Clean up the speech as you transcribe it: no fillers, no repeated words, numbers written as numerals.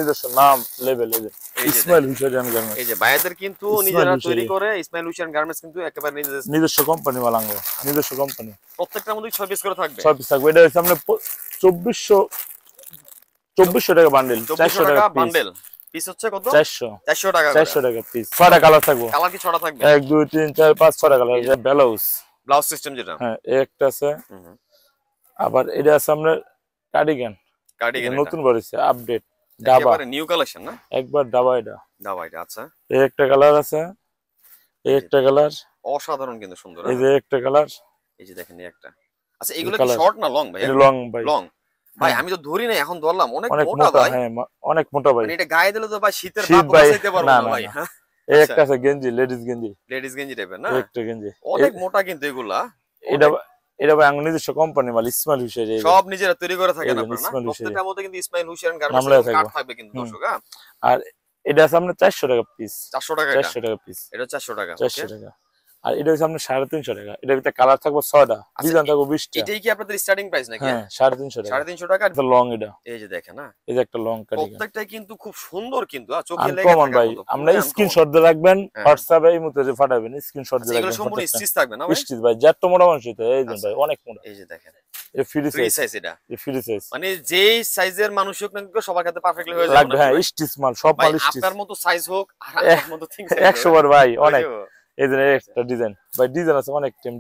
নিজস্ব নাম লেভেল এই যে ইসমাইল হুসাইন গার্মেন্টস। এই যে ভাইয়াদের কিন্তু নিজেরা তৈরি করে ইসমাইল হুসাইন গার্মেন্টস কিন্তু একেবারে নিজস্ব কোম্পানি মালাঙ্গ, নিজস্ব কোম্পানি। প্রত্যেকটার মধ্যে 6 পিস করে থাকবে, 6 পিস থাকবে। এটা হচ্ছে আমরা 2400 টাকা বান্ডেল, 400 টাকা বান্ডেল। পিস হচ্ছে কত? 400 টাকা, 400 টাকা পিস। 6টা কালার থাকবে। কালার কি 6টা থাকবে? 1 2 3 4 5 6টা কালার। এটা ব্লাউজ সিস্টেম যেটা, হ্যাঁ একটা আছে। আবার এটা আছে আমরা কার্ডিগান নতুন বেরিয়েছে, আপডেট ডাবা, একেবারে নিউ কালেকশন না, একবার ডাবা। এটা আচ্ছা। এই একটা কালার আছে, এই একটা কালার অসাধারণ কিন্তু সুন্দর। এই যে একটা কালার, এই যে দেখেন এই একটা। আচ্ছা এগুলো কি শর্ট না লং ভাই? এটা লং ভাই, লং ভাই। আমি তো ধরি না, এখন ধরলাম। অনেক মোটা ভাই। হ্যাঁ অনেক মোটা ভাই। মানে এটা গায়ে দিলে তো ভাই শীতের ভাব বাঁচাইতে পারবো না ভাই। এই একটা আছে গেঞ্জি, লেডিস গেঞ্জি টাইপের না, একটা গেঞ্জি অনেক মোটা কিন্তু এগুলা। এটা ভাই আমার নিজস্ব কোম্পানি মাল, ইসমাইল হুসাইন। সব নিজেরা তৈরি করে থাকেন আপনারা না? প্রত্যেকটার মধ্যে কিন্তু ইসমাইল হুসাইন গার্মেন্টস কার্ড থাকবে কিন্তু দর্শক। আর এটা আছে আপনার 400 টাকা পিস। 400 টাকা? 400 টাকা পিস। এটা 400 টাকা। 400 টাকা। আর এটা হচ্ছে আপনার 350 টাকা। এটার ভিতরে কালার থাকবে 6টা, ডিজাইন থাকবে 20টা। এটাই কি আপনাদের স্টার্টিং প্রাইস নাকি? হ্যাঁ 350 টাকা। 350 টাকা। এটা লং। এটা এই যে দেখেন না, এই যে একটা লং কাটিং, প্রত্যেকটাই কিন্তু খুব সুন্দর কিন্তু চোখে লেগে কমন ভাই। আমরা স্ক্রিনশট দিয়ে রাখবেন, হোয়াটসঅ্যাপে এই মতো যে পাঠাবেন, স্ক্রিনশট দিয়ে রাখবেন। এগুলো সম্পূর্ণ স্টিচ থাকবে না ভাই? স্টিচ ভাই, যত মোটা মানুষ হইতো এই যে ভাই অনেক মোটা। এই যে দেখেন এটা ফ্রি সাইজ, এটা ফ্রি সাইজ, মানে যেই সাইজের মানুষ হোক না সবার কাছে পারফেক্টলি হয়ে যাবে। হ্যাঁ স্টিচ মাল, সব মাল স্টিচ। আপনার মতো সাইজ হোক আর আপনার মতো থিং সাইজ 100 বার ভাই অনেক। এই যে একটা ডিজাইন ভাই, ডিজাইন আছে অনেক টাইম।